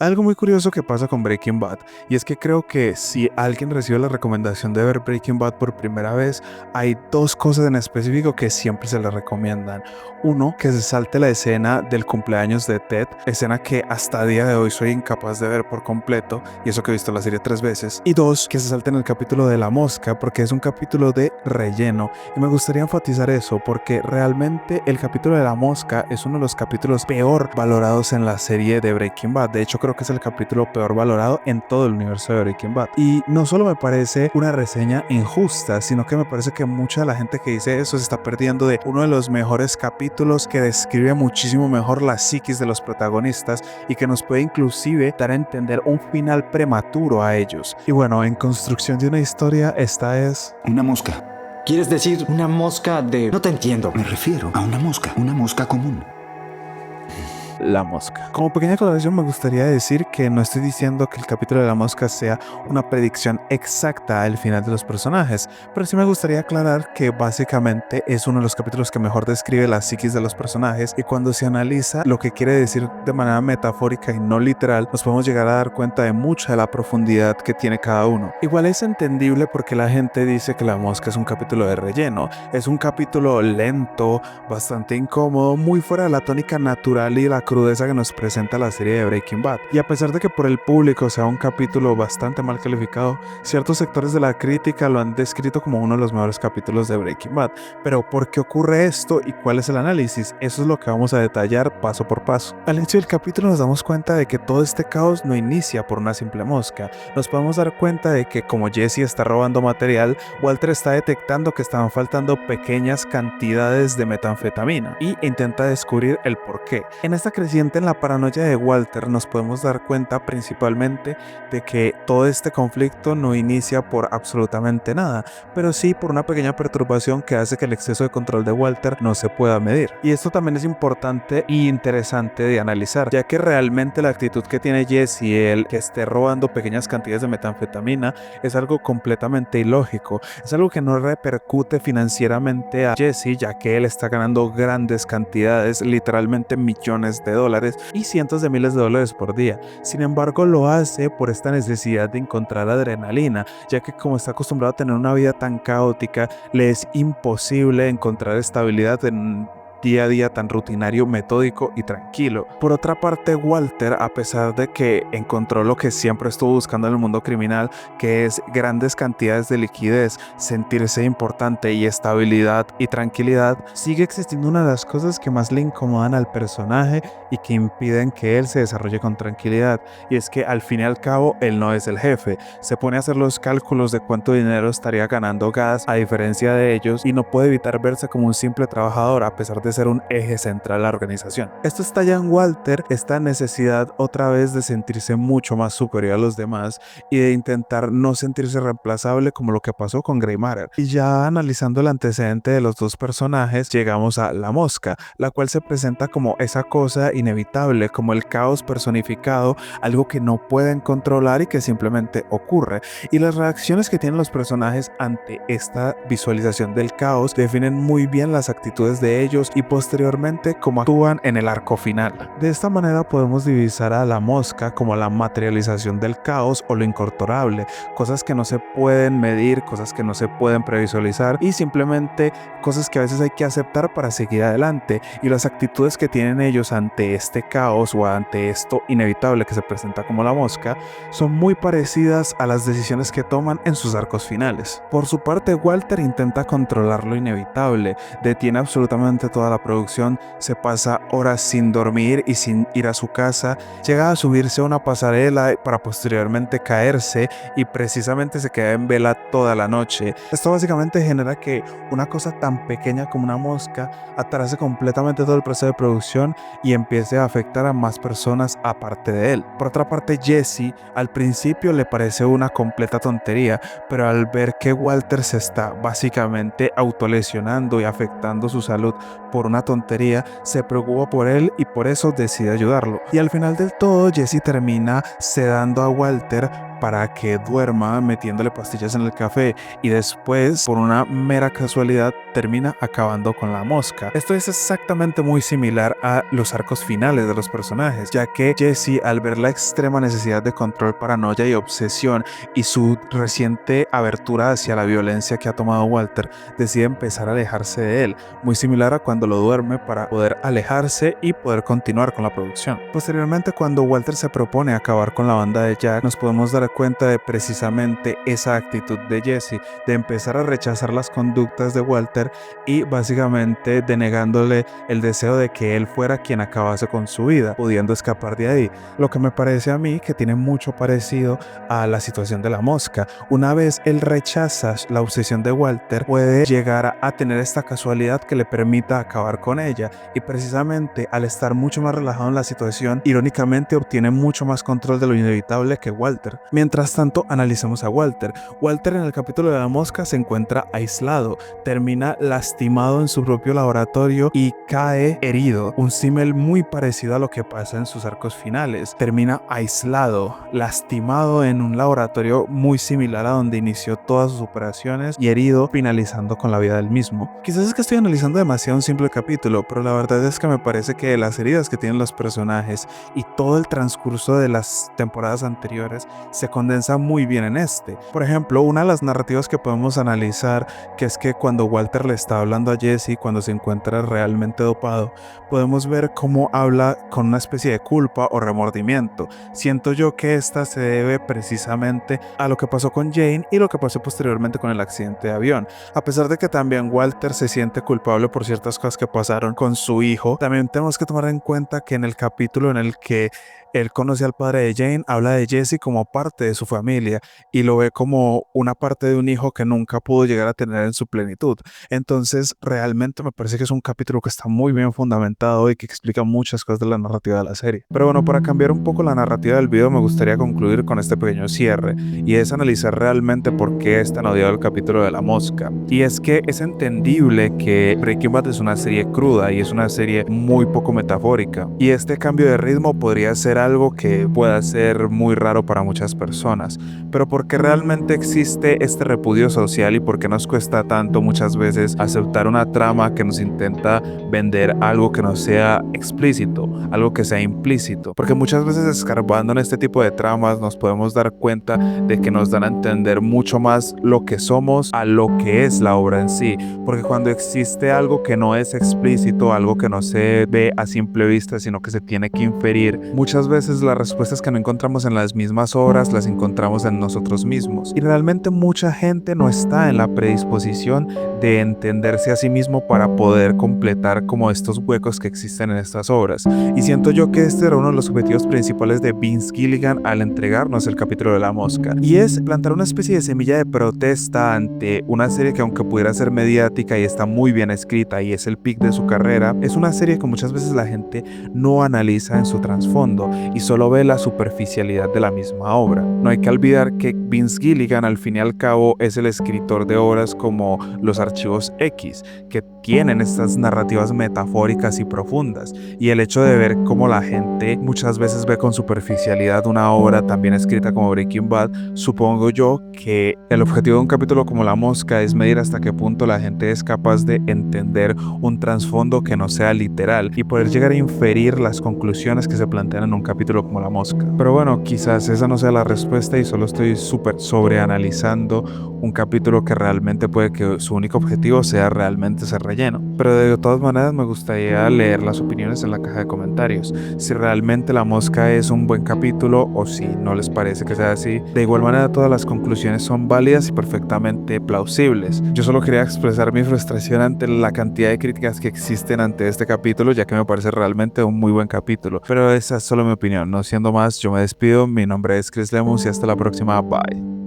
Algo muy curioso que pasa con Breaking Bad, y es que creo que si alguien recibe la recomendación de ver Breaking Bad por primera vez, hay dos cosas en específico que siempre se le recomiendan. Uno, que se salte la escena del cumpleaños de Ted, escena que hasta día de hoy soy incapaz de ver por completo, y eso que he visto la serie 3 veces. Y dos, que se salten el capítulo de la mosca, porque es un capítulo de relleno, y me gustaría enfatizar eso, porque realmente el capítulo de la mosca es uno de los capítulos peor valorados en la serie de Breaking Bad. De hecho, creo que es el capítulo peor valorado en todo el universo de Breaking Bad. Y no solo me parece una reseña injusta, sino que me parece que mucha de la gente que dice eso se está perdiendo de uno de los mejores capítulos que describe muchísimo mejor la psiquis de los protagonistas y que nos puede inclusive dar a entender un final prematuro a ellos. Y bueno, en construcción de una historia, esta es... Una mosca. ¿Quieres decir una mosca de...? No te entiendo. Me refiero a una mosca común. La mosca. Como pequeña aclaración me gustaría decir que no estoy diciendo que el capítulo de la mosca sea una predicción exacta al final de los personajes, pero sí me gustaría aclarar que básicamente es uno de los capítulos que mejor describe la psiquis de los personajes, y cuando se analiza lo que quiere decir de manera metafórica y no literal, nos podemos llegar a dar cuenta de mucha de la profundidad que tiene cada uno. Igual es entendible porque la gente dice que la mosca es un capítulo de relleno, es un capítulo lento, bastante incómodo, muy fuera de la tónica natural y la crudeza que nos presenta la serie de Breaking Bad. Y a pesar de que por el público sea un capítulo bastante mal calificado, ciertos sectores de la crítica lo han descrito como uno de los mejores capítulos de Breaking Bad. Pero ¿por qué ocurre esto y cuál es el análisis? Eso es lo que vamos a detallar paso por paso. Al inicio del capítulo nos damos cuenta de que todo este caos no inicia por una simple mosca. Nos podemos dar cuenta de que como Jesse está robando material, Walter está detectando que estaban faltando pequeñas cantidades de metanfetamina y intenta descubrir el porqué. En esta creciente en la paranoia de Walter nos podemos dar cuenta principalmente de que todo este conflicto no inicia por absolutamente nada, pero sí por una pequeña perturbación que hace que el exceso de control de Walter no se pueda medir. Y esto también es importante y interesante de analizar, ya que realmente la actitud que tiene Jesse, el que esté robando pequeñas cantidades de metanfetamina, es algo completamente ilógico. Es algo que no repercute financieramente a Jesse, ya que él está ganando grandes cantidades, literalmente millones de dólares y cientos de miles de dólares por día. Sin embargo, lo hace por esta necesidad de encontrar adrenalina, ya que como está acostumbrado a tener una vida tan caótica, le es imposible encontrar estabilidad en día a día tan rutinario, metódico y tranquilo. Por otra parte, Walter, a pesar de que encontró lo que siempre estuvo buscando en el mundo criminal, que es grandes cantidades de liquidez, sentirse importante y estabilidad y tranquilidad, sigue existiendo una de las cosas que más le incomodan al personaje y que impiden que él se desarrolle con tranquilidad, y es que al fin y al cabo él no es el jefe. Se pone a hacer los cálculos de cuánto dinero estaría ganando Gas a diferencia de ellos y no puede evitar verse como un simple trabajador a pesar de ser un eje central de la organización. Esto estalla en Walter esta necesidad otra vez de sentirse mucho más superior a los demás y de intentar no sentirse reemplazable como lo que pasó con Grey Matter. Y ya analizando el antecedente de los dos personajes, llegamos a la mosca, la cual se presenta como esa cosa inevitable, como el caos personificado, algo que no pueden controlar y que simplemente ocurre. Y las reacciones que tienen los personajes ante esta visualización del caos definen muy bien las actitudes de ellos y posteriormente cómo actúan en el arco final. De esta manera podemos divisar a la mosca como la materialización del caos o lo incontrolable, cosas que no se pueden medir, cosas que no se pueden previsualizar y simplemente cosas que a veces hay que aceptar para seguir adelante. Y las actitudes que tienen ellos ante este caos o ante esto inevitable que se presenta como la mosca son muy parecidas a las decisiones que toman en sus arcos finales. Por su parte, Walter intenta controlar lo inevitable, detiene absolutamente toda la producción, se pasa horas sin dormir y sin ir a su casa, llega a subirse a una pasarela para posteriormente caerse y precisamente se queda en vela toda la noche. Esto básicamente genera que una cosa tan pequeña como una mosca atrase completamente todo el proceso de producción y empiece a afectar a más personas aparte de él. Por otra parte, Jesse al principio le parece una completa tontería, pero al ver que Walter se está básicamente autolesionando y afectando su salud por una tontería, se preocupa por él y por eso decide ayudarlo. Y al final del todo, Jesse termina sedando a Walter para que duerma metiéndole pastillas en el café y después, por una mera casualidad, termina acabando con la mosca. Esto es exactamente muy similar a los arcos finales de los personajes, ya que Jesse, al ver la extrema necesidad de control, paranoia y obsesión y su reciente abertura hacia la violencia que ha tomado Walter, decide empezar a alejarse de él, muy similar a cuando lo duerme para poder alejarse y poder continuar con la producción. Posteriormente, cuando Walter se propone acabar con la banda de Jack, nos podemos dar cuenta de precisamente esa actitud de Jesse, de empezar a rechazar las conductas de Walter y básicamente denegándole el deseo de que él fuera quien acabase con su vida, pudiendo escapar de ahí. Lo que me parece a mí que tiene mucho parecido a la situación de la mosca. Una vez él rechaza la obsesión de Walter, puede llegar a tener esta casualidad que le permita acabar con ella, y precisamente al estar mucho más relajado en la situación, irónicamente obtiene mucho más control de lo inevitable que Walter. Mientras tanto, analicemos a Walter. Walter en el capítulo de la mosca se encuentra aislado, termina lastimado en su propio laboratorio y cae herido, un símil muy parecido a lo que pasa en sus arcos finales. Termina aislado, lastimado en un laboratorio muy similar a donde inició todas sus operaciones y herido, finalizando con la vida del mismo. Quizás es que estoy analizando demasiado un simple capítulo, pero la verdad es que me parece que las heridas que tienen los personajes y todo el transcurso de las temporadas anteriores se condensa muy bien en este. Por ejemplo, una de las narrativas que podemos analizar, que es que cuando Walter le está hablando a Jesse cuando se encuentra realmente dopado, podemos ver cómo habla con una especie de culpa o remordimiento. Siento yo que esta se debe precisamente a lo que pasó con Jane y lo que pasó posteriormente con el accidente de avión. A pesar de que también Walter se siente culpable por ciertas cosas que pasaron con su hijo, también tenemos que tomar en cuenta que en el capítulo en el que él conoce al padre de Jane, habla de Jesse como parte de su familia y lo ve como una parte de un hijo que nunca pudo llegar a tener en su plenitud. Entonces, realmente me parece que es un capítulo que está muy bien fundamentado y que explica muchas cosas de la narrativa de la serie. Pero bueno, para cambiar un poco la narrativa del video, me gustaría concluir con este pequeño cierre, y es analizar realmente por qué es tan odiado el capítulo de la mosca. Y es que es entendible que Breaking Bad es una serie cruda y es una serie muy poco metafórica, y este cambio de ritmo podría ser algo que pueda ser muy raro para muchas personas, pero ¿por qué realmente existe este repudio social y por qué nos cuesta tanto muchas veces aceptar una trama que nos intenta vender algo que no sea explícito, algo que sea implícito? Porque muchas veces, escarbando en este tipo de tramas, nos podemos dar cuenta de que nos dan a entender mucho más lo que somos a lo que es la obra en sí, porque cuando existe algo que no es explícito, algo que no se ve a simple vista, sino que se tiene que inferir, muchas veces las respuestas que no encontramos en las mismas obras las encontramos en nosotros mismos, y realmente mucha gente no está en la predisposición de entenderse a sí mismo para poder completar como estos huecos que existen en estas obras. Y siento yo que este era uno de los objetivos principales de Vince Gilligan al entregarnos el capítulo de la mosca, y es plantar una especie de semilla de protesta ante una serie que, aunque pudiera ser mediática y está muy bien escrita y es el pic de su carrera, es una serie que muchas veces la gente no analiza en su trasfondo y solo ve la superficialidad de la misma obra. No hay que olvidar que Vince Gilligan, al fin y al cabo, es el escritor de obras como Los Archivos X, que tienen estas narrativas metafóricas y profundas, y el hecho de ver cómo la gente muchas veces ve con superficialidad una obra también escrita como Breaking Bad, supongo yo que el objetivo de un capítulo como La Mosca es medir hasta qué punto la gente es capaz de entender un trasfondo que no sea literal y poder llegar a inferir las conclusiones que se plantean en un capítulo como La Mosca. Pero bueno, quizás esa no sea la respuesta y solo estoy súper sobreanalizando un capítulo que realmente puede que su único objetivo sea realmente ser relleno. Pero de todas maneras me gustaría leer las opiniones en la caja de comentarios, si realmente La Mosca es un buen capítulo o si no les parece que sea así. De igual manera, todas las conclusiones son válidas y perfectamente plausibles. Yo solo quería expresar mi frustración ante la cantidad de críticas que existen ante este capítulo, ya que me parece realmente un muy buen capítulo. Pero esa es solo mi opinión. No siendo más, yo me despido. Mi nombre es Chris Lemus y hasta la próxima. Bye.